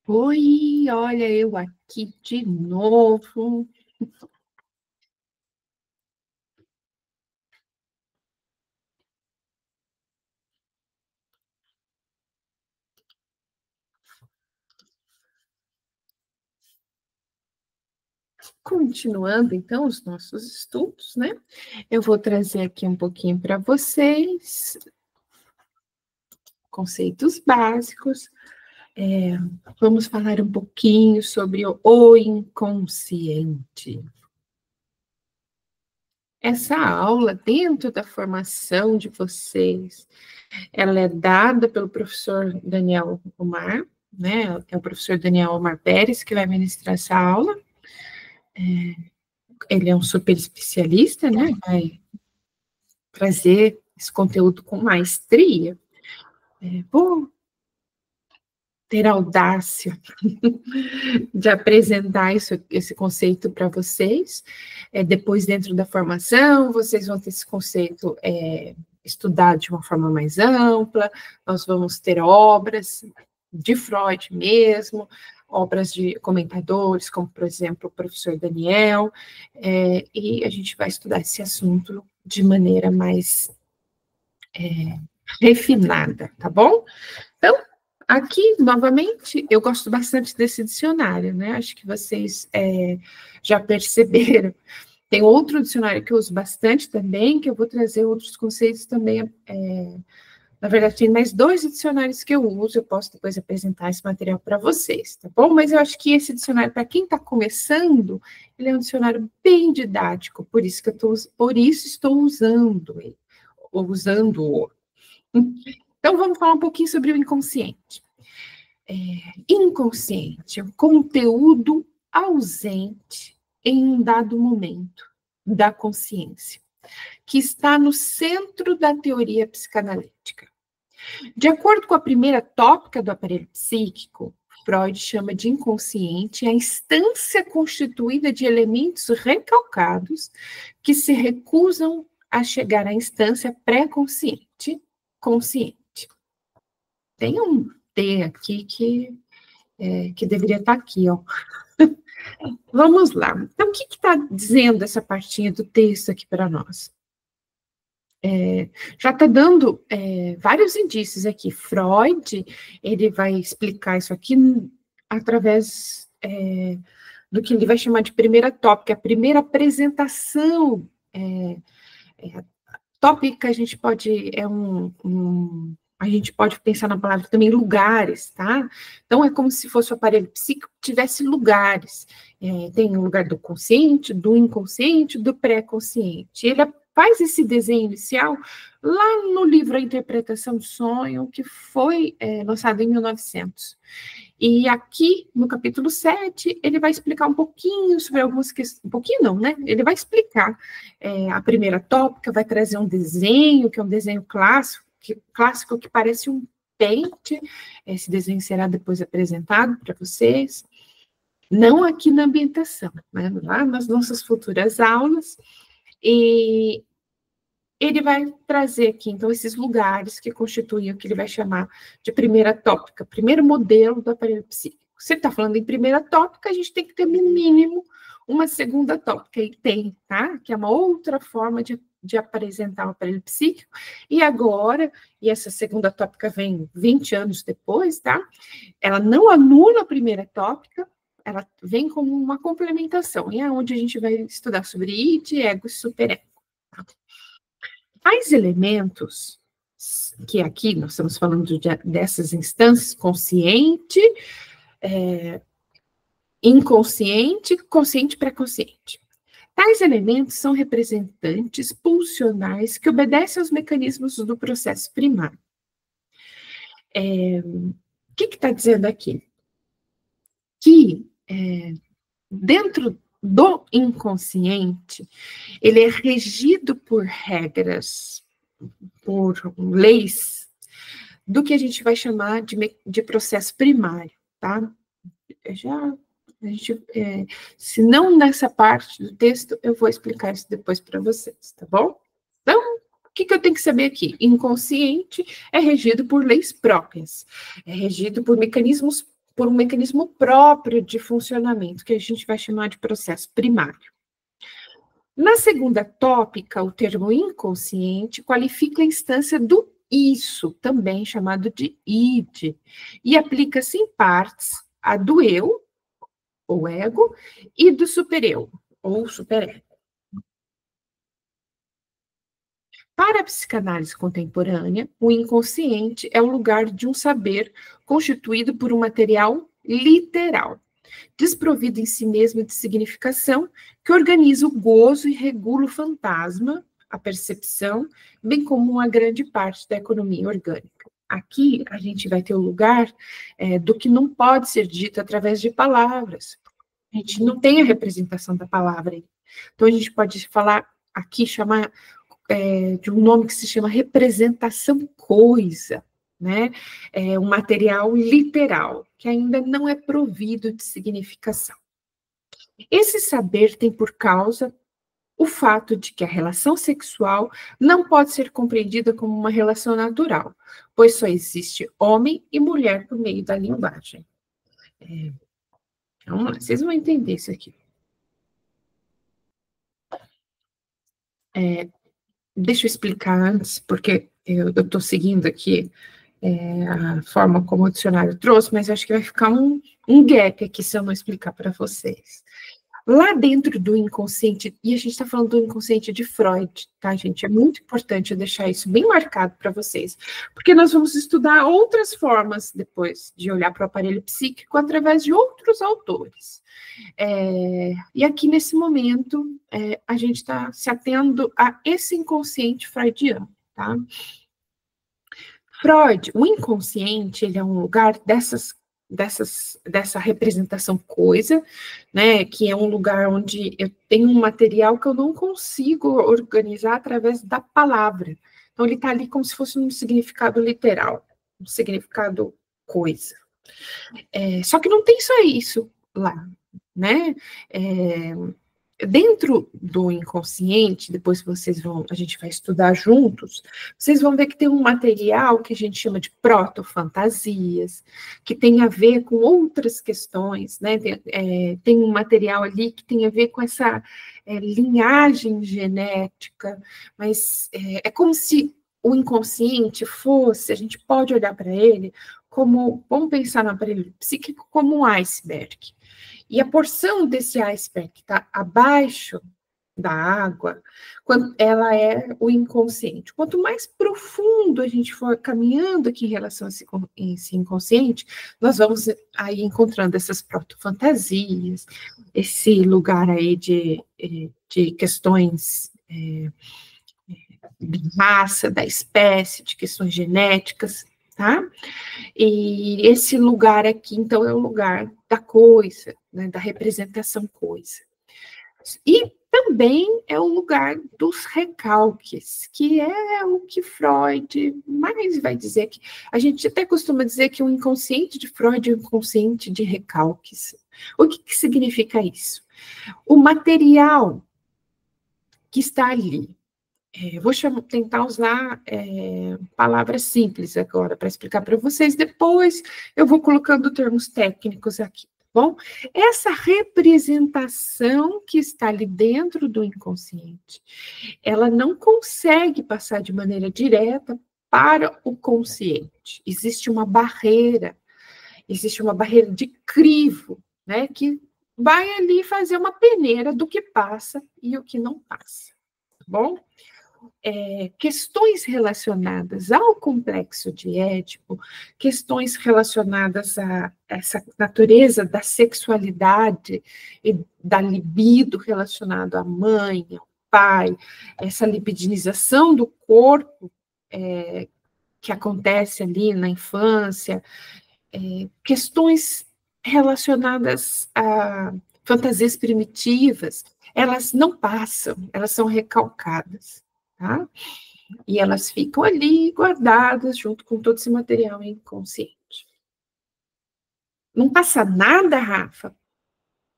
Oi, olha eu aqui de novo. Continuando, então, os nossos estudos, né? Eu vou trazer aqui um pouquinho para vocês, conceitos básicos. Vamos falar um pouquinho sobre o inconsciente. Essa aula, dentro da formação de vocês, ela é dada pelo professor Daniel Omar, né? É o professor Daniel Omar Pérez que vai ministrar essa aula. Ele é um super especialista, né? Vai trazer esse conteúdo com maestria. Vou ter a audácia de apresentar esse conceito para vocês. Depois, dentro da formação, vocês vão ter esse conceito estudado de uma forma mais ampla. Nós vamos ter obras de Freud mesmo, obras de comentadores, como, por exemplo, o professor Daniel, e a gente vai estudar esse assunto de maneira mais refinada, tá bom? Então, aqui, novamente, eu gosto bastante desse dicionário, né? Acho que vocês já perceberam. Tem outro dicionário que eu uso bastante também, que eu vou trazer outros conceitos também. Na verdade, tem mais 2 dicionários que eu uso, eu posso depois apresentar esse material para vocês, tá bom? Mas eu acho que esse dicionário, para quem está começando, ele é um dicionário bem didático, por isso estou usando ele, ou usando-o. Então, vamos falar um pouquinho sobre o inconsciente. Inconsciente é um conteúdo ausente em um dado momento da consciência, que está no centro da teoria psicanalítica. De acordo com a primeira tópica do aparelho psíquico, Freud chama de inconsciente a instância constituída de elementos recalcados que se recusam a chegar à instância pré-consciente, consciente. Tem um T aqui que deveria estar aqui, ó. Vamos lá. Então, o que está dizendo essa partinha do texto aqui para nós? Já está dando vários indícios aqui. Freud, ele vai explicar isso aqui através do que ele vai chamar de primeira tópica, a primeira apresentação. Tópica, a gente pode, a gente pode pensar na palavra também lugares, tá? Então, é como se fosse o aparelho psíquico que tivesse lugares. Tem o lugar do consciente, do inconsciente, do pré-consciente. Ele faz esse desenho inicial lá no livro A Interpretação do Sonho, que foi lançado em 1900. E aqui, no capítulo 7, ele vai explicar um pouquinho sobre algumas questões, um pouquinho não, né? Ele vai explicar a primeira tópica, vai trazer um desenho, que é um desenho clássico que parece um pente. Esse desenho será depois apresentado para vocês. Não aqui na ambientação, né? Lá nas nossas futuras aulas. E ele vai trazer aqui, então, esses lugares que constituem o que ele vai chamar de primeira tópica, primeiro modelo do aparelho psíquico. Se ele está falando em primeira tópica, a gente tem que ter, no mínimo, uma segunda tópica, e tem, tá? Que é uma outra forma de apresentar o aparelho psíquico, e agora, e essa segunda tópica vem 20 anos depois, tá? Ela não anula a primeira tópica, ela vem como uma complementação, e é onde a gente vai estudar sobre id, ego e superego. Tá? Tais elementos, que aqui nós estamos falando dessas instâncias, consciente, inconsciente, consciente e pré-consciente. Tais elementos são representantes pulsionais que obedecem aos mecanismos do processo primário. O que está dizendo aqui? Que dentro do inconsciente, ele é regido por regras, por leis, do que a gente vai chamar de processo primário, tá? Se não nessa parte do texto, eu vou explicar isso depois para vocês, tá bom? Então, o que eu tenho que saber aqui? Inconsciente é regido por leis próprias, é regido por mecanismos por um mecanismo próprio de funcionamento, que a gente vai chamar de processo primário. Na segunda tópica, o termo inconsciente qualifica a instância do isso, também chamado de id, e aplica-se em partes a do eu, ou ego, e do supereu, ou superego. Para a psicanálise contemporânea, o inconsciente é o lugar de um saber constituído por um material literal, desprovido em si mesmo de significação, que organiza o gozo e regula o fantasma, a percepção, bem como uma grande parte da economia orgânica. Aqui a gente vai ter o lugar do que não pode ser dito através de palavras. A gente não tem a representação da palavra. Então a gente pode falar aqui, chamar de um nome que se chama representação coisa, né? É um material literal, que ainda não é provido de significação. Esse saber tem por causa o fato de que a relação sexual não pode ser compreendida como uma relação natural, pois só existe homem e mulher por meio da linguagem. Vamos lá, vocês vão entender isso aqui. Deixa eu explicar antes, porque eu estou seguindo aqui a forma como o dicionário trouxe, mas acho que vai ficar um gap aqui se eu não explicar para vocês. Lá dentro do inconsciente, e a gente está falando do inconsciente de Freud, tá, gente? É muito importante eu deixar isso bem marcado para vocês, porque nós vamos estudar outras formas depois de olhar para o aparelho psíquico através de outros autores. E aqui, nesse momento, a gente está se atendo a esse inconsciente freudiano, tá? Freud, o inconsciente, ele é um lugar dessa representação coisa, né, que é um lugar onde eu tenho um material que eu não consigo organizar através da palavra. Então, ele está ali como se fosse um significado literal, um significado coisa. Só que não tem só isso lá, né? Dentro do inconsciente, depois que a gente vai estudar juntos, vocês vão ver que tem um material que a gente chama de protofantasias, que tem a ver com outras questões, né? Tem um material ali que tem a ver com essa linhagem genética, mas é como se o inconsciente fosse, a gente pode olhar para ele como, vamos pensar no aparelho psíquico como um iceberg. E a porção desse iceberg que está abaixo da água, ela é o inconsciente. Quanto mais profundo a gente for caminhando aqui em relação a esse inconsciente, nós vamos aí encontrando essas protofantasias, esse lugar aí de questões de raça, da espécie, de questões genéticas, tá? E esse lugar aqui, então, é o lugar da coisa, né, da representação coisa. E também é o lugar dos recalques, que é o que Freud mais vai dizer, que a gente até costuma dizer que o inconsciente de Freud é o inconsciente de recalques. O que significa isso? O material que está ali, vou tentar usar palavras simples agora para explicar para vocês, depois eu vou colocando termos técnicos aqui, tá bom? Essa representação que está ali dentro do inconsciente, ela não consegue passar de maneira direta para o consciente. Existe uma barreira de crivo, né, que vai ali fazer uma peneira do que passa e o que não passa, tá bom? Questões relacionadas ao complexo de Édipo, questões relacionadas a essa natureza da sexualidade e da libido relacionado à mãe, ao pai, essa libidinização do corpo que acontece ali na infância, questões relacionadas a fantasias primitivas, elas não passam, elas são recalcadas. Tá? E elas ficam ali guardadas junto com todo esse material inconsciente. Não passa nada, Rafa?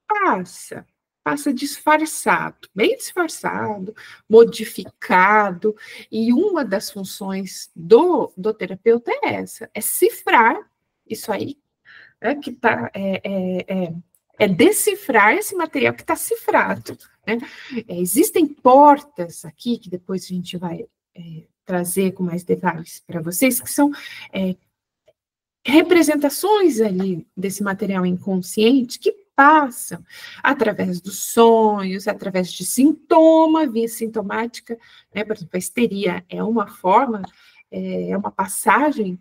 Passa disfarçado, bem disfarçado, modificado, e uma das funções do terapeuta é essa, é cifrar isso aí, que está decifrar esse material que está cifrado, né? Existem portas aqui, que depois a gente vai trazer com mais detalhes para vocês, que são representações ali desse material inconsciente que passam através dos sonhos, através de sintoma, via sintomática, né? Por exemplo, a histeria é uma forma, é uma passagem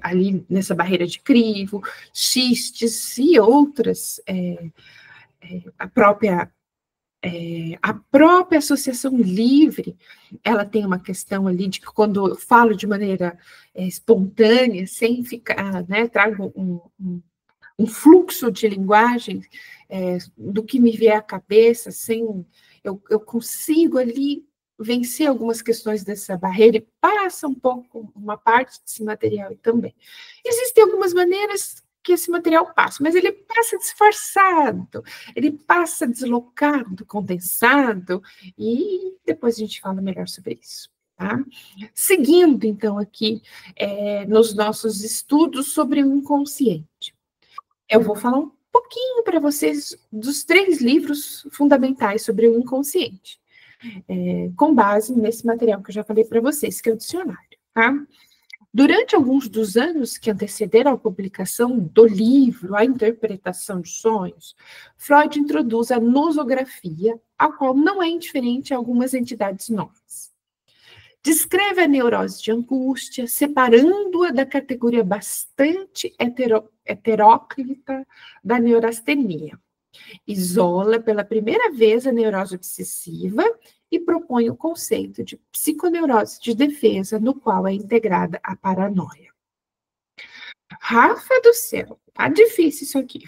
ali nessa barreira de crivo, xistes e outras, a própria associação livre, ela tem uma questão ali de que quando eu falo de maneira espontânea, sem ficar, né, trago um fluxo de linguagem do que me vier à cabeça, sem eu consigo ali vencer algumas questões dessa barreira e passa um pouco, uma parte desse material também. Existem algumas maneiras que esse material passa, mas ele passa disfarçado, ele passa deslocado, condensado, e depois a gente fala melhor sobre isso, tá? Seguindo, então, aqui nos nossos estudos sobre o inconsciente. Eu vou falar um pouquinho para vocês dos 3 livros fundamentais sobre o inconsciente, com base nesse material que eu já falei para vocês, que é o dicionário, tá? Durante alguns dos anos que antecederam a publicação do livro A Interpretação de Sonhos, Freud introduz a nosografia, a qual não é indiferente a algumas entidades novas. Descreve a neurose de angústia, separando-a da categoria bastante heteróclita da neurastenia. Isola pela primeira vez a neurose obsessiva e propõe o conceito de psiconeurose de defesa, no qual é integrada a paranoia. Rafa do céu, tá difícil isso aqui.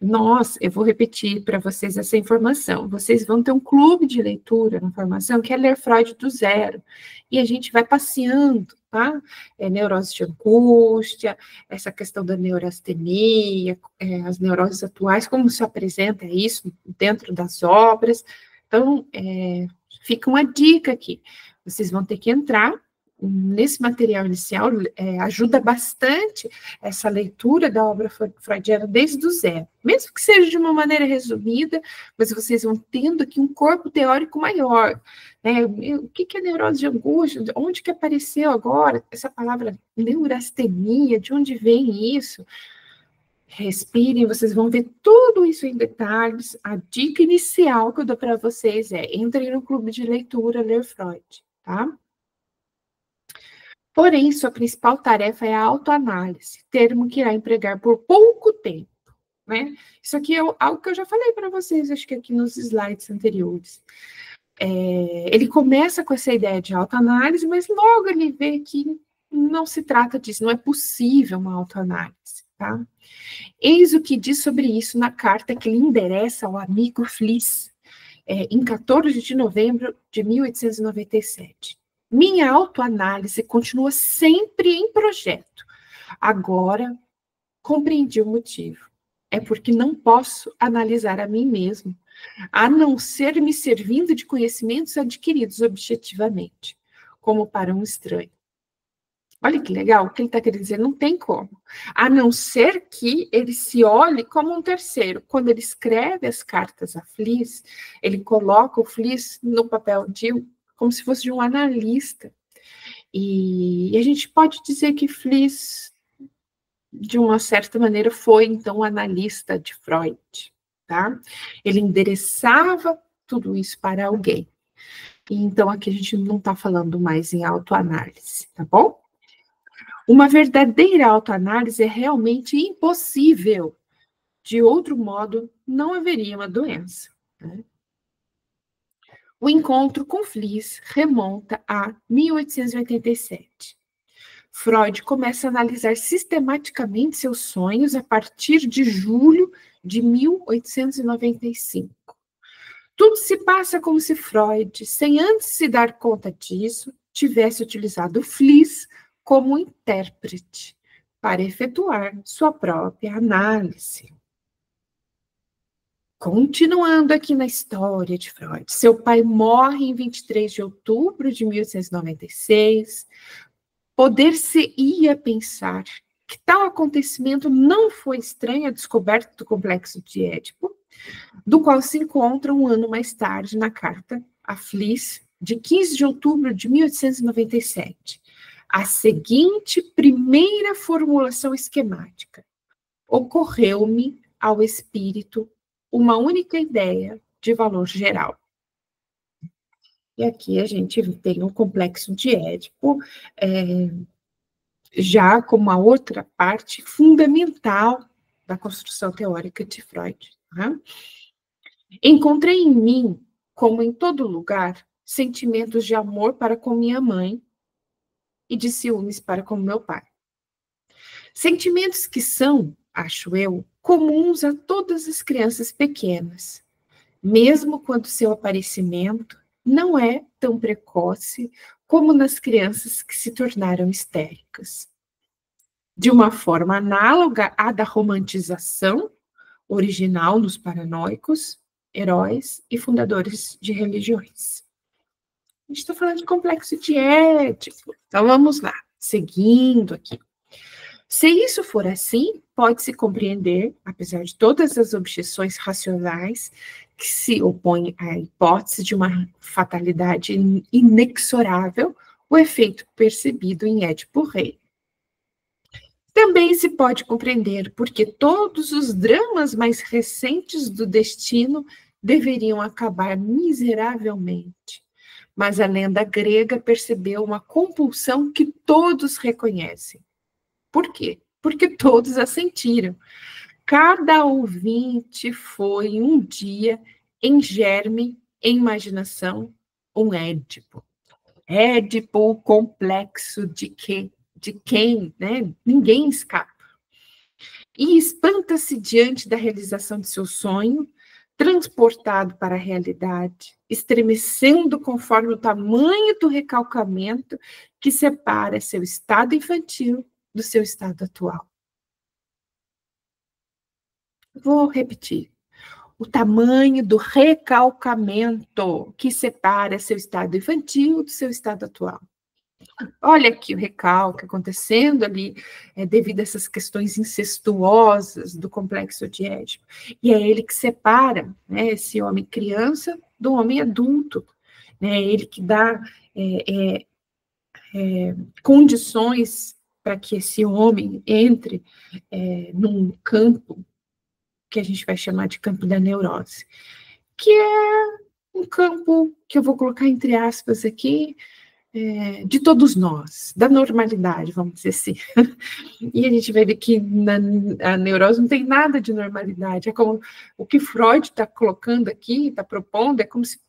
Nossa, eu vou repetir para vocês essa informação. Vocês vão ter um clube de leitura na formação que é ler Freud do zero. E a gente vai passeando, tá? Neurose de angústia, essa questão da neurastenia, as neuroses atuais, como se apresenta isso dentro das obras. Então, fica uma dica aqui. Vocês vão ter que entrar nesse material inicial, ajuda bastante essa leitura da obra freudiana desde o zero. Mesmo que seja de uma maneira resumida, mas vocês vão tendo aqui um corpo teórico maior. Né? O que é neurose de angústia? Onde que apareceu agora essa palavra neurastenia? De onde vem isso? Respirem, vocês vão ver tudo isso em detalhes. A dica inicial que eu dou para vocês entrem no clube de leitura, ler Freud, tá? Porém, sua principal tarefa é a autoanálise, termo que irá empregar por pouco tempo, né? Isso aqui é algo que eu já falei para vocês, acho que aqui nos slides anteriores. Ele começa com essa ideia de autoanálise, mas logo ele vê que não se trata disso, não é possível uma autoanálise, tá? Eis o que diz sobre isso na carta que ele endereça ao amigo Fliss, em 14 de novembro de 1897. Minha autoanálise continua sempre em projeto. Agora, compreendi o motivo. É porque não posso analisar a mim mesmo, a não ser me servindo de conhecimentos adquiridos objetivamente, como para um estranho. Olha que legal, o que ele está querendo dizer, não tem como. A não ser que ele se olhe como um terceiro. Quando ele escreve as cartas a Fliss, ele coloca o Fliss no papel como se fosse de um analista. E a gente pode dizer que Fliss, de uma certa maneira, foi, então, um analista de Freud, tá? Ele endereçava tudo isso para alguém. E, então, aqui a gente não está falando mais em autoanálise, tá bom? Uma verdadeira autoanálise é realmente impossível. De outro modo, não haveria uma doença, né? O encontro com Fliss remonta a 1887. Freud começa a analisar sistematicamente seus sonhos a partir de julho de 1895. Tudo se passa como se Freud, sem antes se dar conta disso, tivesse utilizado Fliss como intérprete para efetuar sua própria análise. Continuando aqui na história de Freud, seu pai morre em 23 de outubro de 1896. Poder-se-ia pensar que tal acontecimento não foi estranho à descoberta do complexo de Édipo, do qual se encontra um ano mais tarde na carta a Fliss, de 15 de outubro de 1897, a seguinte primeira formulação esquemática. Ocorreu-me ao espírito uma única ideia de valor geral. E aqui a gente tem o complexo de Édipo, já como uma outra parte fundamental da construção teórica de Freud. Tá? Encontrei em mim, como em todo lugar, sentimentos de amor para com minha mãe e de ciúmes para com meu pai. Sentimentos que são, acho eu, comuns a todas as crianças pequenas, mesmo quando seu aparecimento não é tão precoce como nas crianças que se tornaram histéricas. De uma forma análoga à da romantização original nos paranoicos, heróis e fundadores de religiões. A gente está falando de complexo de Édipo. Então, vamos lá, seguindo aqui. Se isso for assim, pode-se compreender, apesar de todas as objeções racionais que se opõem à hipótese de uma fatalidade inexorável, o efeito percebido em Édipo Rei. Também se pode compreender porque todos os dramas mais recentes do destino deveriam acabar miseravelmente. Mas a lenda grega percebeu uma compulsão que todos reconhecem. Por quê? Porque todos a sentiram. Cada ouvinte foi um dia, em germe, em imaginação, um Édipo. Édipo, o complexo de quem, né? Ninguém escapa. E espanta-se diante da realização de seu sonho, transportado para a realidade, estremecendo conforme o tamanho do recalcamento que separa seu estado infantil do seu estado atual. Vou repetir. O tamanho do recalcamento que separa seu estado infantil do seu estado atual. Olha aqui o recalque acontecendo ali, devido a essas questões incestuosas do complexo de Édipo. E é ele que separa, né, esse homem criança do homem adulto. Né, é ele que dá condições para que esse homem entre num campo que a gente vai chamar de campo da neurose, que é um campo que eu vou colocar entre aspas aqui, de todos nós, da normalidade, vamos dizer assim. E a gente vai ver que a neurose não tem nada de normalidade, é como o que Freud está colocando aqui, está propondo, é como se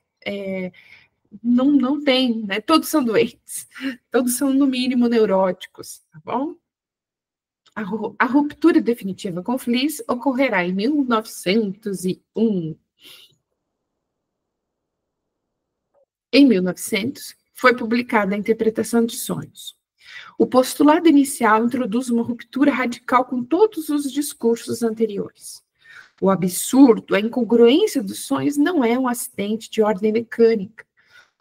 não tem, né? Todos são doentes, todos são no mínimo neuróticos, tá bom? A ruptura definitiva com Fliss ocorrerá em 1901. Em 1900, foi publicada a Interpretação de Sonhos. O postulado inicial introduz uma ruptura radical com todos os discursos anteriores. O absurdo, a incongruência dos sonhos não é um acidente de ordem mecânica.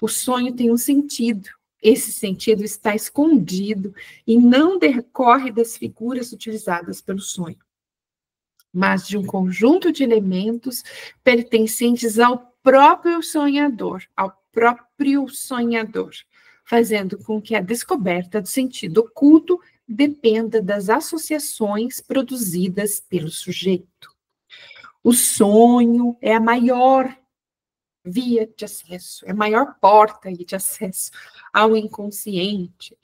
O sonho tem um sentido. Esse sentido está escondido e não decorre das figuras utilizadas pelo sonho, mas de um conjunto de elementos pertencentes ao próprio sonhador, fazendo com que a descoberta do sentido oculto dependa das associações produzidas pelo sujeito. O sonho é a maior via de acesso, é a maior porta de acesso ao inconsciente.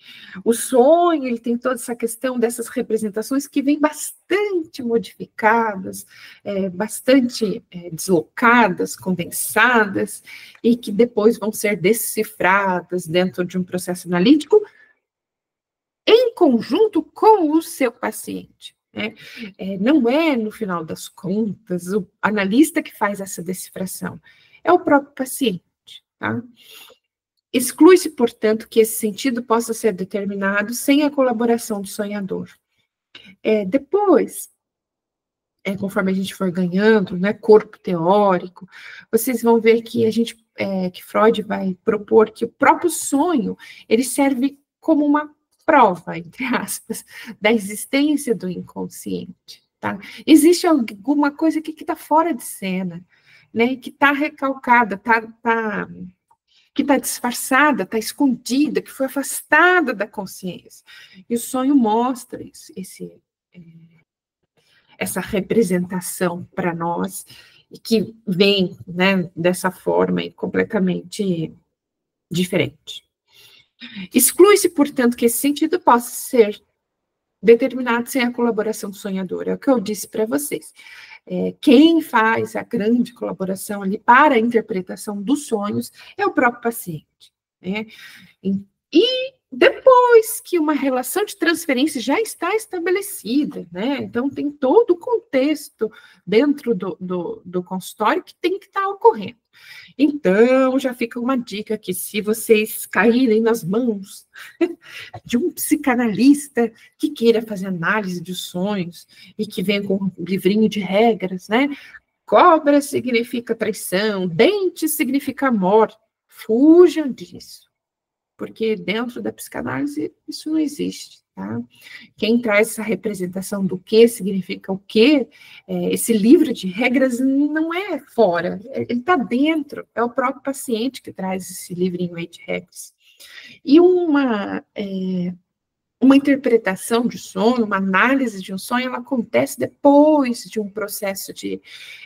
O sonho, ele tem toda essa questão dessas representações que vêm bastante modificadas, bastante deslocadas, condensadas, e que depois vão ser decifradas dentro de um processo analítico em conjunto com o seu paciente. Não é, no final das contas, o analista que faz essa decifração, é o próprio paciente, tá? Exclui-se, portanto, que esse sentido possa ser determinado sem a colaboração do sonhador. Depois, conforme a gente for ganhando, né, corpo teórico, vocês vão ver que que Freud vai propor que o próprio sonho, ele serve como uma prova, entre aspas, da existência do inconsciente, tá? Existe alguma coisa que está fora de cena, né? Que está recalcada, que está disfarçada, está escondida, que foi afastada da consciência. E o sonho mostra essa representação para nós, e que vem, né, dessa forma completamente diferente. Exclui-se, portanto, que esse sentido possa ser determinado sem a colaboração do sonhador. É o que eu disse para vocês. Quem faz a grande colaboração ali para a interpretação dos sonhos é o próprio paciente, né? E depois que uma relação de transferência já está estabelecida, né? Então, tem todo o contexto dentro do consultório que tem que estar ocorrendo. Então, já fica uma dica que se vocês caírem nas mãos de um psicanalista que queira fazer análise de sonhos e que venha com um livrinho de regras, né? Cobra significa traição, dente significa morte. Fujam disso, porque dentro da psicanálise isso não existe, tá? Quem traz essa representação do que significa o que, esse livro de regras não é fora, ele está dentro, é o próprio paciente que traz esse livrinho aí de regras. E uma interpretação de sonho, uma análise de um sonho, ela acontece depois de um processo de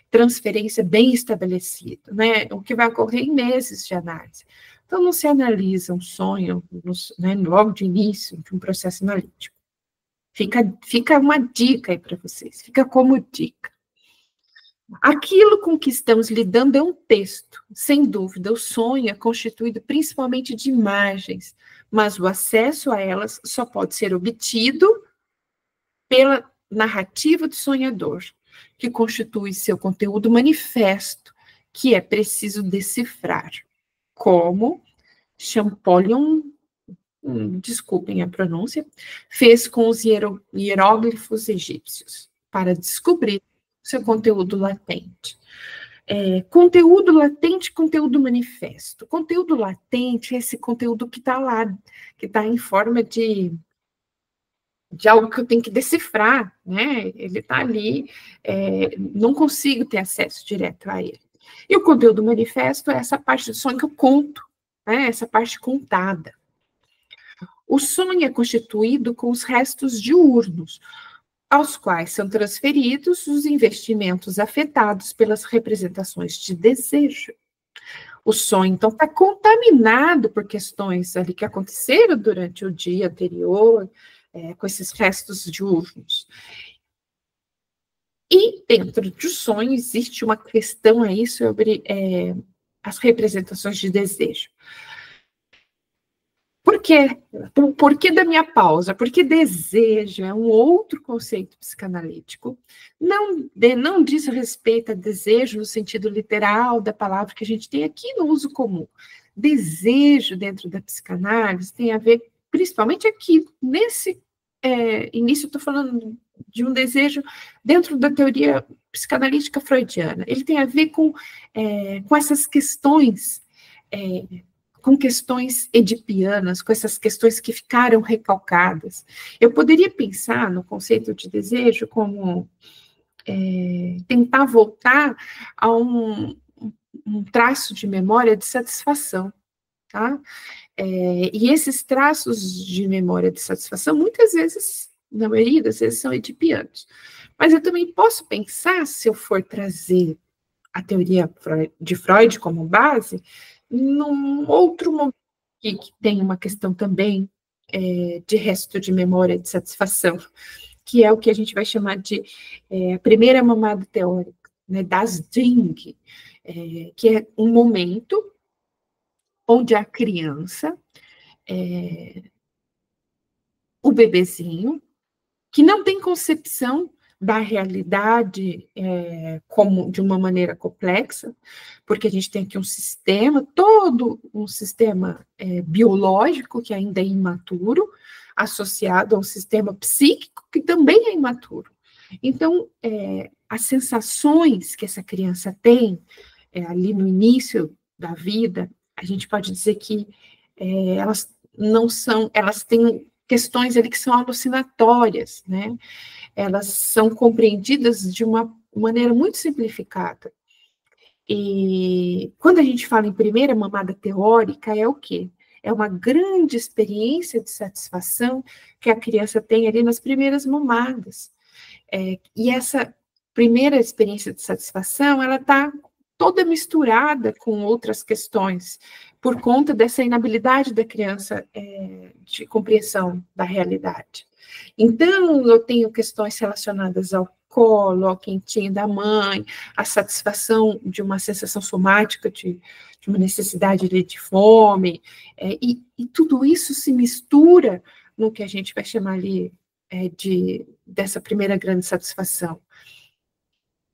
transferência bem estabelecido, né? O que vai ocorrer em meses de análise. Então, não se analisa um sonho, né, logo de início de um processo analítico. Fica uma dica aí para vocês, fica como dica. Aquilo com que estamos lidando é um texto, sem dúvida. O sonho é constituído principalmente de imagens, mas o acesso a elas só pode ser obtido pela narrativa do sonhador, que constitui seu conteúdo manifesto, que é preciso decifrar. Como Champollion, desculpem a pronúncia, fez com os hieróglifos egípcios, para descobrir seu conteúdo latente. Conteúdo latente, conteúdo manifesto. Conteúdo latente é esse conteúdo que está lá, que está em forma de algo que eu tenho que decifrar, né? Ele está ali, não consigo ter acesso direto a ele. E o conteúdo manifesto é essa parte do sonho que eu conto, né? Essa parte contada. O sonho é constituído com os restos diurnos, aos quais são transferidos os investimentos afetados pelas representações de desejo. O sonho, então, está contaminado por questões ali que aconteceram durante o dia anterior, com esses restos diurnos. E dentro do sonho existe uma questão aí sobre as representações de desejo. Por quê? Por que da minha pausa? Porque desejo é um outro conceito psicanalítico. Não diz respeito a desejo no sentido literal da palavra que a gente tem aqui no uso comum. Desejo dentro da psicanálise tem a ver, principalmente aqui, nesse início, eu estou falando de um desejo dentro da teoria psicanalítica freudiana. Ele tem a ver com essas questões, com questões edipianas, com essas questões que ficaram recalcadas. Eu poderia pensar no conceito de desejo como tentar voltar a um traço de memória de satisfação, tá? E esses traços de memória de satisfação, muitas vezes, na maioria das vezes, são edipianos. Mas eu também posso pensar, se eu for trazer a teoria de Freud como base, num outro momento que tem uma questão também de resto de memória de satisfação, que é o que a gente vai chamar de primeira mamada teórica, né, das Ding, que é um momento onde a criança, o bebezinho, que não tem concepção da realidade como de uma maneira complexa, porque a gente tem aqui um sistema, todo um sistema biológico que ainda é imaturo, associado a um sistema psíquico que também é imaturo. Então, as sensações que essa criança tem ali no início da vida, a gente pode dizer que elas não são, elas têm questões ali que são alucinatórias, né? Elas são compreendidas de uma maneira muito simplificada. E quando a gente fala em primeira mamada teórica, é o quê? É uma grande experiência de satisfação que a criança tem ali nas primeiras mamadas. E essa primeira experiência de satisfação, ela está toda misturada com outras questões, por conta dessa inabilidade da criança de compreensão da realidade. Então, eu tenho questões relacionadas ao colo, ao quentinho da mãe, a satisfação de uma sensação somática de uma necessidade de fome, e tudo isso se mistura no que a gente vai chamar ali dessa primeira grande satisfação.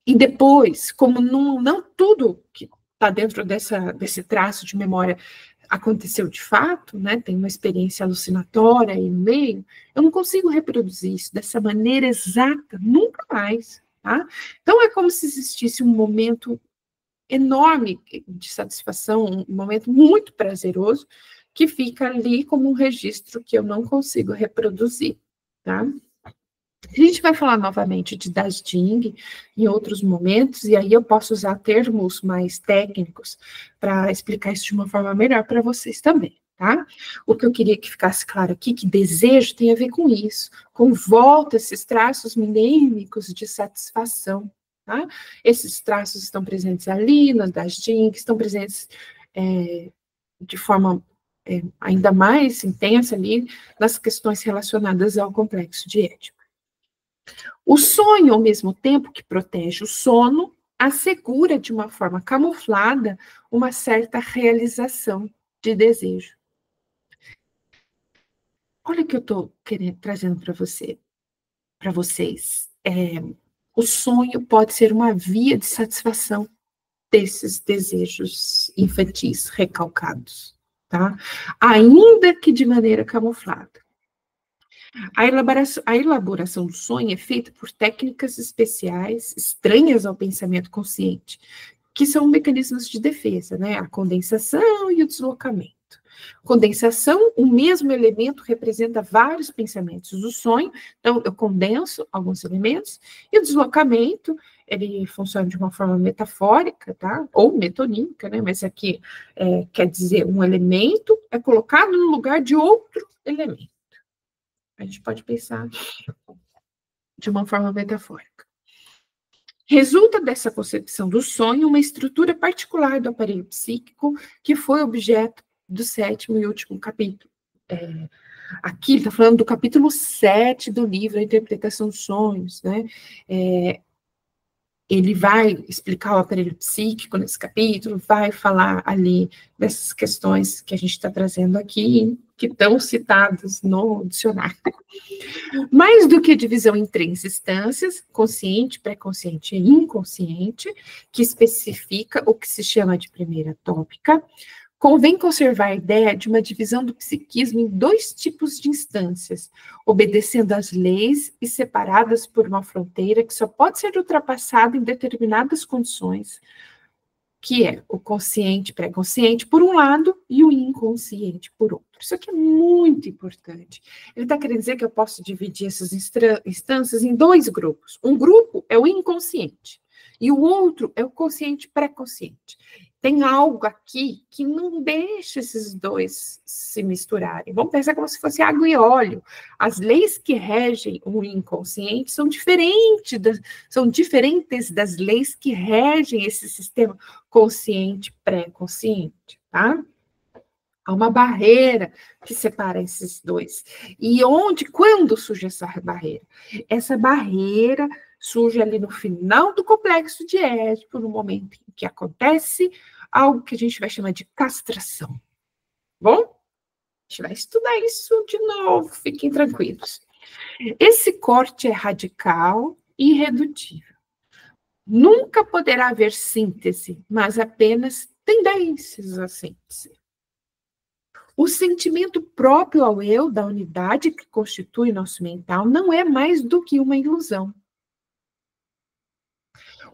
E depois, como não tudo que está dentro desse traço de memória aconteceu de fato, né, tem uma experiência alucinatória aí no meio, eu não consigo reproduzir isso dessa maneira exata, nunca mais, tá? Então, é como se existisse um momento enorme de satisfação, um momento muito prazeroso, que fica ali como um registro que eu não consigo reproduzir, tá? A gente vai falar novamente de Das Ding em outros momentos, e aí eu posso usar termos mais técnicos para explicar isso de uma forma melhor para vocês também, tá? O que eu queria que ficasse claro aqui, que desejo tem a ver com isso, com volta esses traços minêmicos de satisfação, tá? Esses traços estão presentes ali nas Das Ding, estão presentes de forma ainda mais intensa ali nas questões relacionadas ao complexo de Édipo. O sonho, ao mesmo tempo que protege o sono, assegura de uma forma camuflada uma certa realização de desejo. Olha o que eu estou trazendo para vocês. O sonho pode ser uma via de satisfação desses desejos infantis recalcados, tá? Ainda que de maneira camuflada. A elaboração do sonho é feita por técnicas especiais, estranhas ao pensamento consciente, que são mecanismos de defesa, né? A condensação e o deslocamento. Condensação, o mesmo elemento representa vários pensamentos do sonho, então eu condenso alguns elementos, e o deslocamento, ele funciona de uma forma metafórica, tá? Ou metonímica, né? Mas aqui quer dizer um elemento é colocado no lugar de outro elemento. A gente pode pensar de uma forma metafórica. Resulta dessa concepção do sonho uma estrutura particular do aparelho psíquico que foi objeto do 7º e último capítulo. Aqui ele está falando do capítulo 7 do livro A Interpretação dos Sonhos, né? Ele vai explicar o aparelho psíquico nesse capítulo, vai falar ali dessas questões que a gente está trazendo aqui, que estão citadas no dicionário. Mais do que divisão em 3 instâncias, consciente, pré-consciente e inconsciente, que especifica o que se chama de primeira tópica, convém conservar a ideia de uma divisão do psiquismo em 2 tipos de instâncias, obedecendo às leis e separadas por uma fronteira que só pode ser ultrapassada em determinadas condições, que é o consciente, pré-consciente, por um lado, e o inconsciente, por outro. Isso aqui é muito importante. Ele está querendo dizer que eu posso dividir essas instâncias em 2 grupos. Um grupo é o inconsciente, e o outro é o consciente pré-consciente. Tem algo aqui que não deixa esses 2 se misturarem. Vamos pensar como se fosse água e óleo. As leis que regem o inconsciente são diferentes das leis que regem esse sistema consciente, pré-consciente, tá? Há uma barreira que separa esses 2. E quando surge essa barreira? Essa barreira surge ali no final do complexo de Édipo, no momento em que acontece algo que a gente vai chamar de castração. Bom? A gente vai estudar isso de novo, fiquem tranquilos. Esse corte é radical e irredutível. Nunca poderá haver síntese, mas apenas tendências à síntese. O sentimento próprio ao eu da unidade que constitui nosso mental não é mais do que uma ilusão.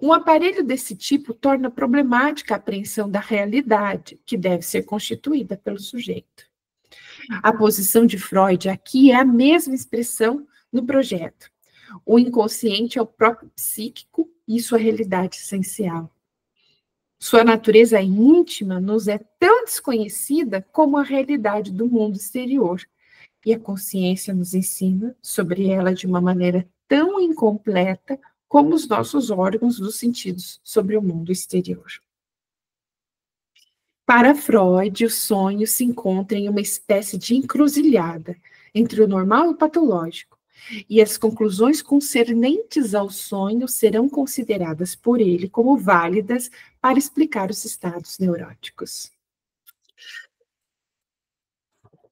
Um aparelho desse tipo torna problemática a apreensão da realidade, que deve ser constituída pelo sujeito. A posição de Freud aqui é a mesma expressão no projeto. O inconsciente é o próprio psíquico e sua realidade essencial. Sua natureza íntima nos é tão desconhecida como a realidade do mundo exterior. E a consciência nos ensina sobre ela de uma maneira tão incompleta como os nossos órgãos dos sentidos sobre o mundo exterior. Para Freud, o sonho se encontra em uma espécie de encruzilhada entre o normal e o patológico, e as conclusões concernentes ao sonho serão consideradas por ele como válidas para explicar os estados neuróticos.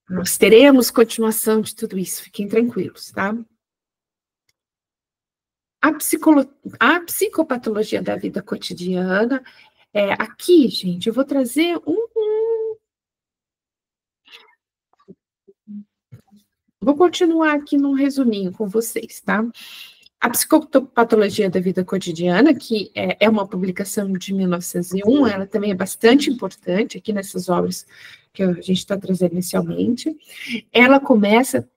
Nós teremos continuação de tudo isso, fiquem tranquilos, tá? A psicopatologia da vida cotidiana, aqui, gente, eu vou trazer Vou continuar aqui num resuminho com vocês, tá? A psicopatologia da vida cotidiana, que é uma publicação de 1901, ela também é bastante importante aqui nessas obras que a gente está trazendo inicialmente. Ela começa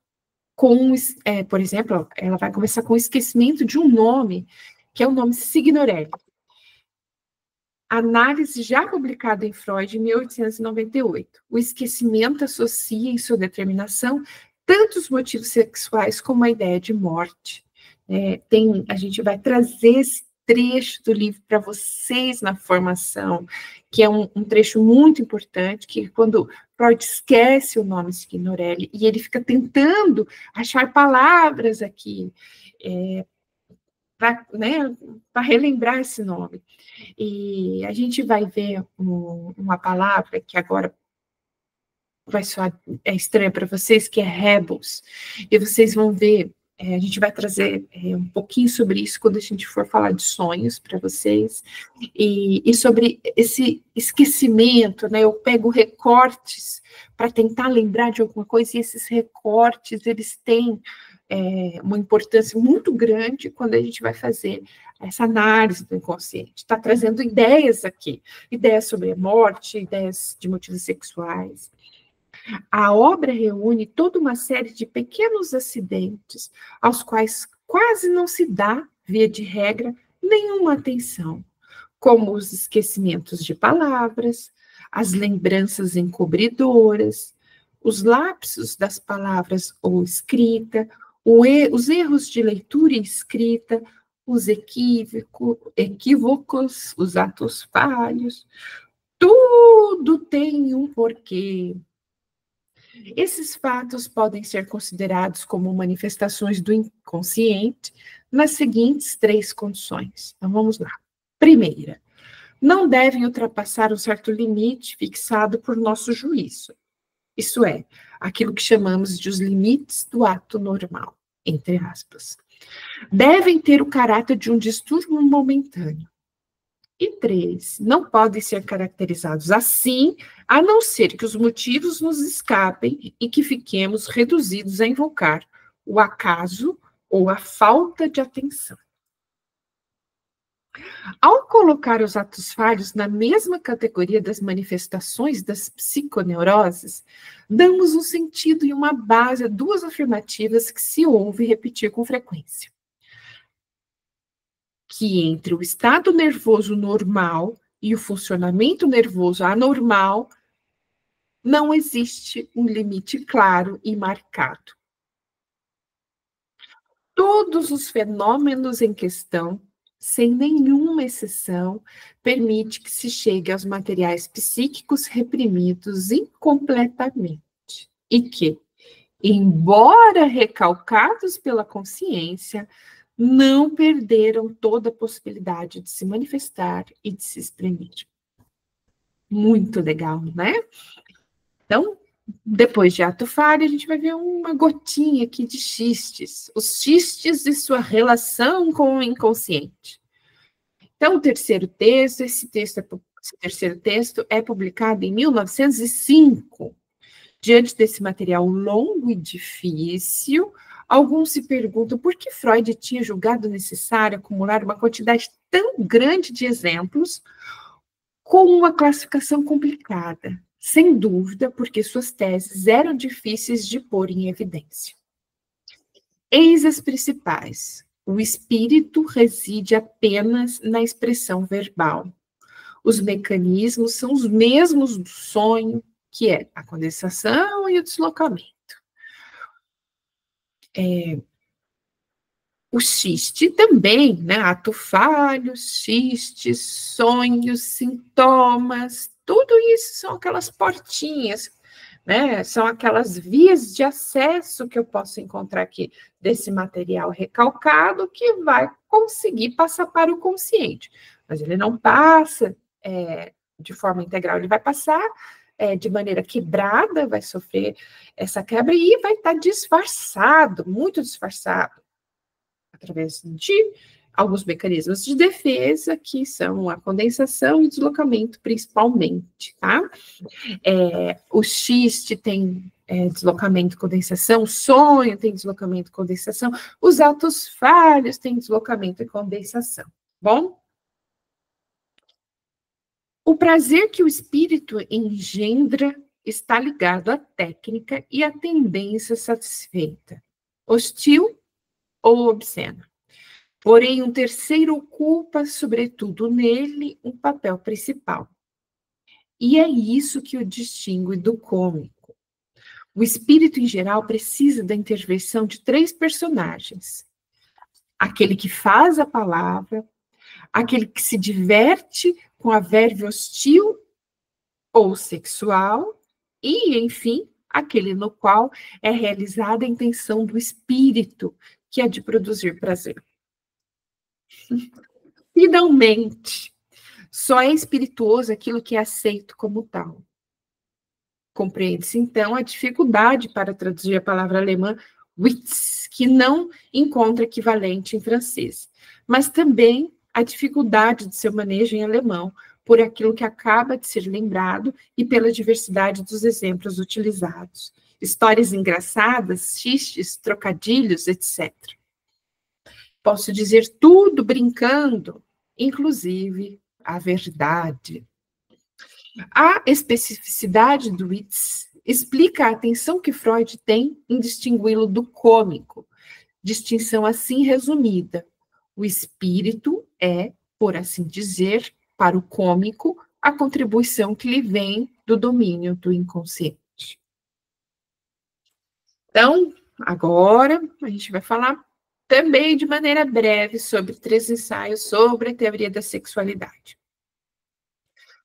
com, por exemplo, ela vai começar com o esquecimento de um nome, que é o nome Signorelli. Análise já publicada em Freud em 1898. O esquecimento associa em sua determinação tanto os motivos sexuais como a ideia de morte. A gente vai trazer esse trecho do livro para vocês na formação, que é um trecho muito importante, que quando Freud esquece o nome Signorelli, e ele fica tentando achar palavras aqui para relembrar esse nome. E a gente vai ver uma palavra que agora vai soar estranha para vocês, que é rebels. E vocês vão ver, a gente vai trazer um pouquinho sobre isso quando a gente for falar de sonhos para vocês, e sobre esse esquecimento, né? Eu pego recortes para tentar lembrar de alguma coisa, e esses recortes, eles têm uma importância muito grande quando a gente vai fazer essa análise do inconsciente. Está trazendo ideias aqui, ideias sobre a morte, ideias de motivos sexuais. A obra reúne toda uma série de pequenos acidentes aos quais quase não se dá, via de regra, nenhuma atenção, como os esquecimentos de palavras, as lembranças encobridoras, os lapsos das palavras ou escrita, os erros de leitura e escrita, os equívocos, os atos falhos. Tudo tem um porquê. Esses fatos podem ser considerados como manifestações do inconsciente nas seguintes 3 condições. Então, vamos lá. Primeira, não devem ultrapassar um certo limite fixado por nosso juízo. Isso é, aquilo que chamamos de os limites do ato normal, entre aspas. Devem ter o caráter de um distúrbio momentâneo. E 3, não podem ser caracterizados assim, a não ser que os motivos nos escapem e que fiquemos reduzidos a invocar o acaso ou a falta de atenção. Ao colocar os atos falhos na mesma categoria das manifestações das psiconeuroses, damos um sentido e uma base a 2 afirmativas que se ouve repetir com frequência. Que entre o estado nervoso normal e o funcionamento nervoso anormal, não existe um limite claro e marcado. Todos os fenômenos em questão, sem nenhuma exceção, permite que se chegue aos materiais psíquicos reprimidos incompletamente e que, embora recalcados pela consciência, não perderam toda a possibilidade de se manifestar e de se exprimir. Muito legal, né? Então, depois de ato falho, a gente vai ver uma gotinha aqui de xistes. Os xistes e sua relação com o inconsciente. Então, o terceiro texto, esse terceiro texto é publicado em 1905. Diante desse material longo e difícil, alguns se perguntam por que Freud tinha julgado necessário acumular uma quantidade tão grande de exemplos com uma classificação complicada, sem dúvida, porque suas teses eram difíceis de pôr em evidência. Eis as principais. O espírito reside apenas na expressão verbal. Os mecanismos são os mesmos do sonho, que é a condensação e o deslocamento. O xiste também, né? Ato falho, xiste, sonhos, sintomas, tudo isso são aquelas portinhas, né? São aquelas vias de acesso que eu posso encontrar aqui desse material recalcado que vai conseguir passar para o consciente. Mas ele não passa de forma integral, ele vai passar de maneira quebrada, vai sofrer essa quebra e vai estar disfarçado, muito disfarçado, através de alguns mecanismos de defesa, que são a condensação e o deslocamento, principalmente, tá? O xiste tem deslocamento e condensação, o sonho tem deslocamento e condensação, os atos falhos têm deslocamento e condensação, bom? O prazer que o espírito engendra está ligado à técnica e à tendência satisfeita, hostil ou obscena. Porém, um terceiro ocupa, sobretudo nele, um papel principal. E é isso que o distingue do cômico. O espírito, em geral, precisa da intervenção de 3 personagens. Aquele que faz a palavra, aquele que se diverte com a verve hostil ou sexual, e, enfim, aquele no qual é realizada a intenção do espírito, que é de produzir prazer. Finalmente, só é espirituoso aquilo que é aceito como tal. Compreende-se, então, a dificuldade para traduzir a palavra alemã Witz, que não encontra equivalente em francês, mas também a dificuldade de seu manejo em alemão, por aquilo que acaba de ser lembrado e pela diversidade dos exemplos utilizados. Histórias engraçadas, xistes, trocadilhos, etc. Posso dizer tudo brincando, inclusive a verdade. A especificidade do Witz explica a atenção que Freud tem em distingui-lo do cômico, distinção assim resumida. O espírito é, por assim dizer, para o cômico, a contribuição que lhe vem do domínio do inconsciente. Então, agora a gente vai falar também de maneira breve sobre 3 ensaios sobre a teoria da sexualidade.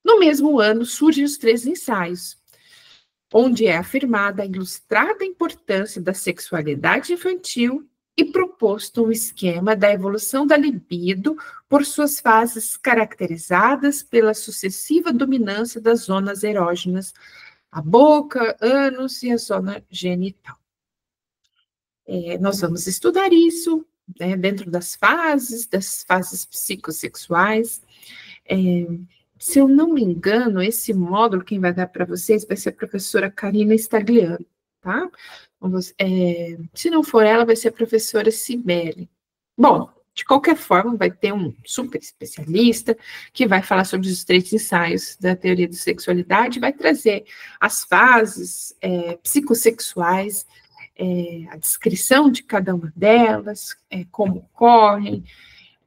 No mesmo ano, surgem os 3 ensaios, onde é afirmada a ilustrada importância da sexualidade infantil e proposto um esquema da evolução da libido por suas fases caracterizadas pela sucessiva dominância das zonas erógenas, a boca, ânus e a zona genital. Nós vamos estudar isso, né, dentro das fases psicossexuais. Se eu não me engano, esse módulo, quem vai dar para vocês vai ser a professora Karina Stagliano, tá? Se não for ela, vai ser a professora Cibele. Bom, de qualquer forma, vai ter um super especialista que vai falar sobre os 3 ensaios da teoria da sexualidade, vai trazer as fases psicossexuais, a descrição de cada uma delas, como ocorrem,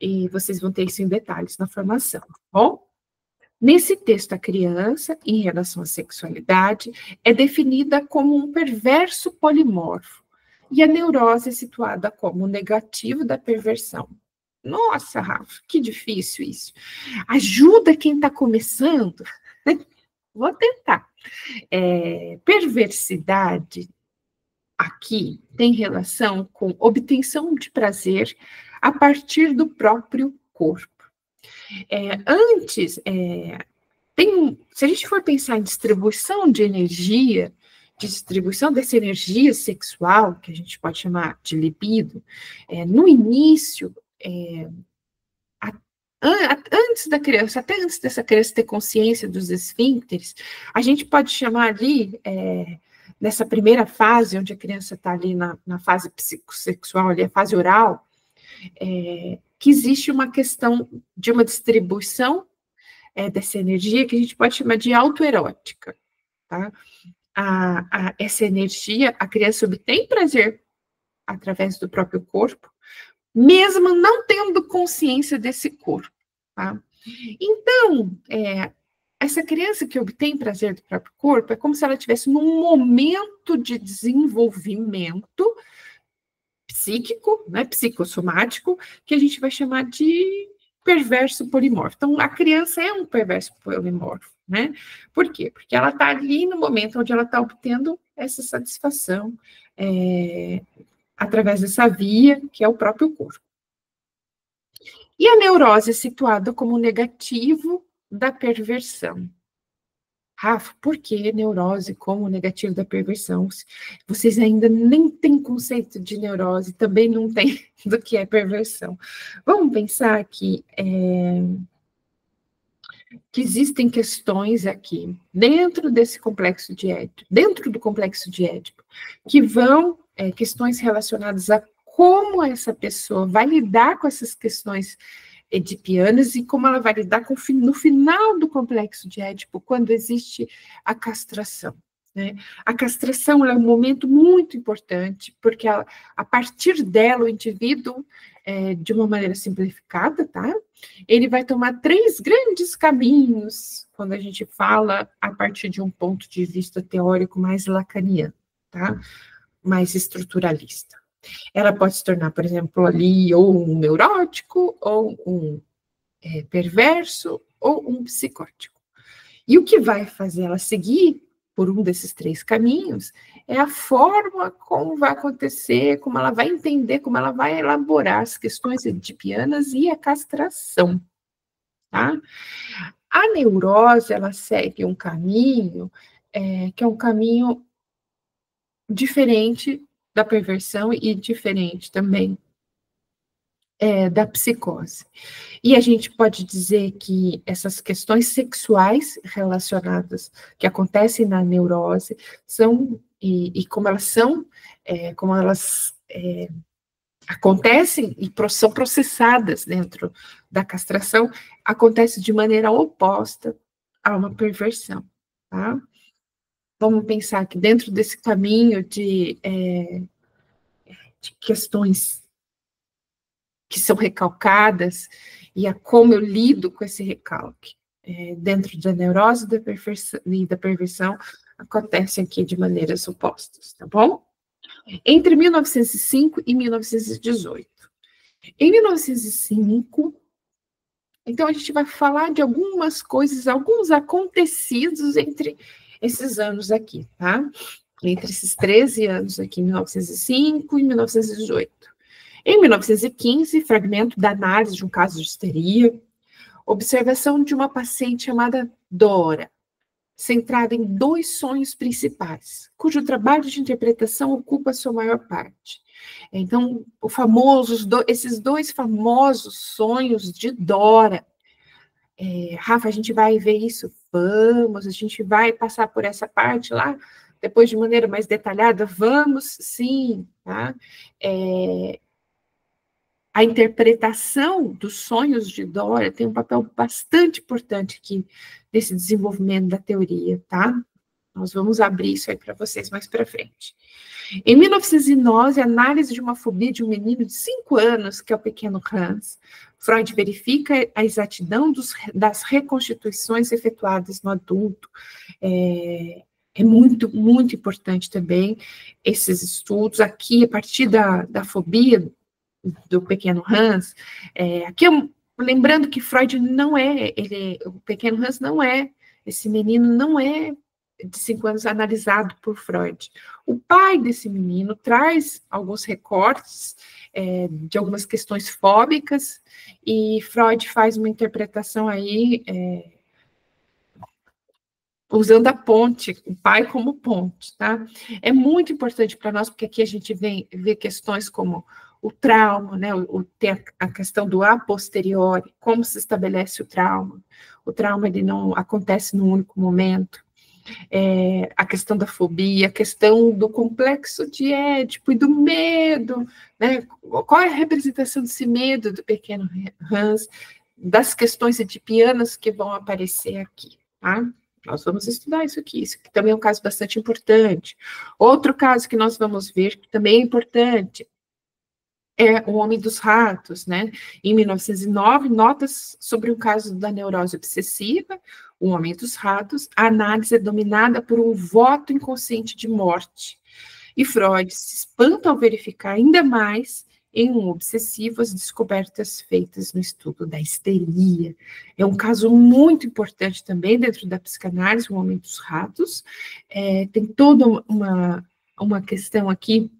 e vocês vão ter isso em detalhes na formação, tá bom? Nesse texto, a criança, em relação à sexualidade, é definida como um perverso polimorfo, e a neurose é situada como o negativo da perversão. Nossa, Rafa, que difícil isso. Ajuda quem está começando? Vou tentar. Perversidade aqui tem relação com obtenção de prazer a partir do próprio corpo. Se a gente for pensar em distribuição de energia, distribuição dessa energia sexual, que a gente pode chamar de libido, no início, antes da criança, até antes dessa criança ter consciência dos esfíncteres, a gente pode chamar ali, nessa primeira fase, onde a criança está ali na fase psicossexual, ali a fase oral, que existe uma questão de uma distribuição dessa energia que a gente pode chamar de autoerótica, tá? Essa energia, a criança obtém prazer através do próprio corpo, mesmo não tendo consciência desse corpo, tá? Então, essa criança que obtém prazer do próprio corpo é como se ela estivesse num momento de desenvolvimento psíquico, né, psicossomático, que a gente vai chamar de perverso polimorfo. Então, a criança é um perverso polimorfo, né? Por quê? Porque ela está ali no momento onde ela está obtendo essa satisfação através dessa via, que é o próprio corpo. E a neurose é situada como negativo da perversão. Rafa, por que neurose como negativo da perversão? Vocês ainda nem têm conceito de neurose, também não tem do que é perversão. Vamos pensar que existem questões aqui, dentro desse complexo de Édipo, dentro do complexo de Édipo, que vão, questões relacionadas a como essa pessoa vai lidar com essas questões edipianas e como ela vai lidar no final do complexo de Édipo, quando existe a castração. Né? A castração é um momento muito importante, porque a partir dela o indivíduo, de uma maneira simplificada, tá? Ele vai tomar 3 grandes caminhos, quando a gente fala a partir de um ponto de vista teórico mais lacaniano, tá? Mais estruturalista. Ela pode se tornar, por exemplo, ali, ou um neurótico, ou um perverso, ou um psicótico. E o que vai fazer ela seguir por um desses 3 caminhos é a forma como vai acontecer, como ela vai entender, como ela vai elaborar as questões edipianas e a castração, tá? A neurose, ela segue um caminho que é um caminho diferente da perversão e diferente também da psicose. E a gente pode dizer que essas questões sexuais relacionadas, que acontecem na neurose, são, e como elas são, como elas acontecem e são processadas dentro da castração, acontece de maneira oposta a uma perversão, tá? Vamos pensar que dentro desse caminho de questões que são recalcadas e a como eu lido com esse recalque. Dentro da neurose e da perversão, acontecem aqui de maneiras opostas, tá bom? Entre 1905 e 1918. Em 1905, então a gente vai falar de algumas coisas, alguns acontecidos entre esses anos aqui, tá? Entre esses 13 anos aqui, 1905 e 1918. Em 1915, fragmento da análise de um caso de histeria, observação de uma paciente chamada Dora, centrada em 2 sonhos principais, cujo trabalho de interpretação ocupa a sua maior parte. Então, esses 2 famosos sonhos de Dora. Rafa, a gente vai ver isso? Vamos, a gente vai passar por essa parte lá, depois de maneira mais detalhada? Vamos, sim, tá? A interpretação dos sonhos de Dora tem um papel bastante importante aqui nesse desenvolvimento da teoria, tá? Nós vamos abrir isso aí para vocês mais para frente. Em 1909, análise de uma fobia de um menino de 5 anos, que é o pequeno Hans, Freud verifica a exatidão das reconstituições efetuadas no adulto. É muito, muito importante também esses estudos. Aqui, a partir da fobia do pequeno Hans, aqui lembrando que Freud não o pequeno Hans não esse menino não é de 5 anos analisado por Freud. O pai desse menino traz alguns recortes de algumas questões fóbicas e Freud faz uma interpretação aí usando a ponte, o pai como ponte, tá? É muito importante para nós, porque aqui a gente vê questões como o trauma, né? Tem a questão do a posteriori, como se estabelece o trauma. O trauma, ele não acontece num único momento. A questão da fobia, a questão do complexo de Édipo e do medo, né? Qual é a representação desse medo do pequeno Hans, das questões edipianas que vão aparecer aqui, tá? Nós vamos estudar isso aqui também é um caso bastante importante. Outro caso que nós vamos ver, que também é importante, é o Homem dos Ratos, né? Em 1909, notas sobre o caso da neurose obsessiva, o Homem dos Ratos, a análise é dominada por um voto inconsciente de morte. E Freud se espanta ao verificar ainda mais em um obsessivo as descobertas feitas no estudo da histeria. É um caso muito importante também dentro da psicanálise, o Homem dos Ratos. Tem toda uma questão aqui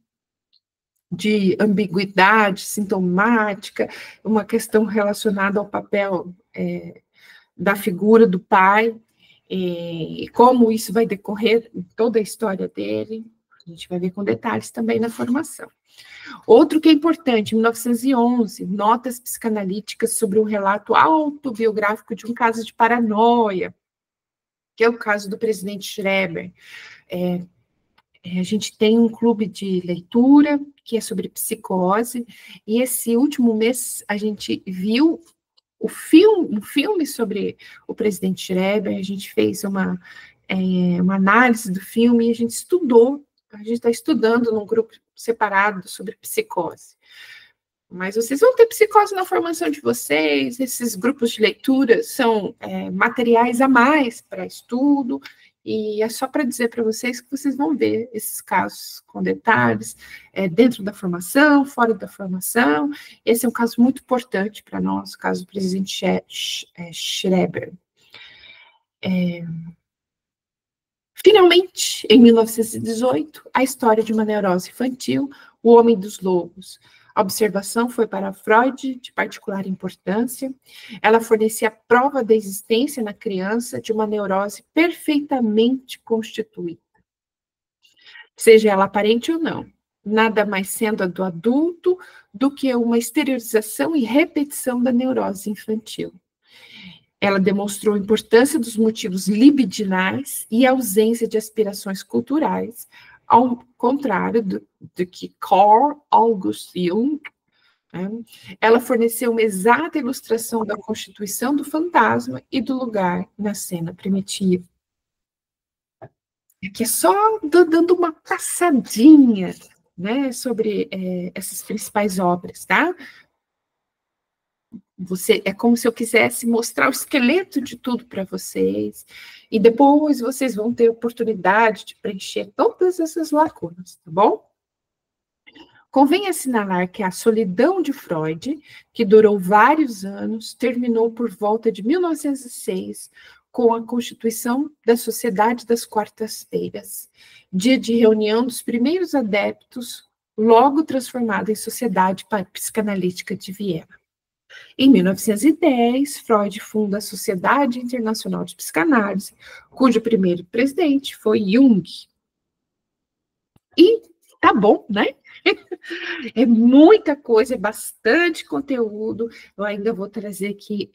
de ambiguidade sintomática, uma questão relacionada ao papel da figura do pai, e como isso vai decorrer em toda a história dele. A gente vai ver com detalhes também na formação. Outro que é importante, em 1911, notas psicanalíticas sobre um relato autobiográfico de um caso de paranoia, que é o caso do presidente Schreber. A gente tem um clube de leitura que é sobre psicose, e esse último mês a gente viu um filme sobre o presidente Schreber, a gente fez uma análise do filme e a gente está estudando num grupo separado sobre psicose. Mas vocês vão ter psicose na formação de vocês, esses grupos de leitura são materiais a mais para estudo, e é só para dizer para vocês que vocês vão ver esses casos com detalhes, dentro da formação, fora da formação. Esse é um caso muito importante para nós, o caso do presidente Schreber. Finalmente, em 1918, a história de uma neurose infantil, O Homem dos Lobos. A observação foi para Freud de particular importância. Ela fornecia prova da existência na criança de uma neurose perfeitamente constituída, seja ela aparente ou não, nada mais sendo a do adulto do que uma exteriorização e repetição da neurose infantil. Ela demonstrou a importância dos motivos libidinais e a ausência de aspirações culturais, ao contrário do que Carl August Jung, né? Ela forneceu uma exata ilustração da constituição do fantasma e do lugar na cena primitiva. Aqui é só dando uma passadinha, né, sobre essas principais obras, tá? É como se eu quisesse mostrar o esqueleto de tudo para vocês, e depois vocês vão ter oportunidade de preencher todas essas lacunas, tá bom? Convém assinalar que a solidão de Freud, que durou vários anos, terminou por volta de 1906, com a constituição da Sociedade das Quartas-Feiras, dia de reunião dos primeiros adeptos, logo transformada em Sociedade Psicanalítica de Viena. Em 1910, Freud funda a Sociedade Internacional de Psicanálise, cujo primeiro presidente foi Jung. E tá bom, né? É muita coisa, é bastante conteúdo. Eu ainda vou trazer aqui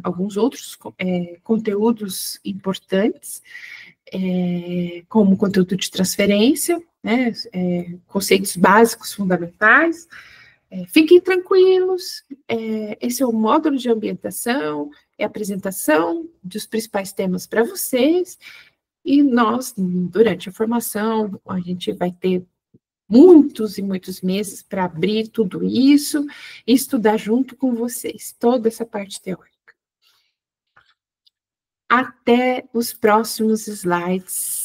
alguns outros conteúdos importantes, como conteúdo de transferência, né? Conceitos básicos fundamentais. Fiquem tranquilos, esse é o módulo de ambientação, é a apresentação dos principais temas para vocês, e nós, durante a formação, a gente vai ter muitos e muitos meses para abrir tudo isso e estudar junto com vocês, toda essa parte teórica. Até os próximos slides.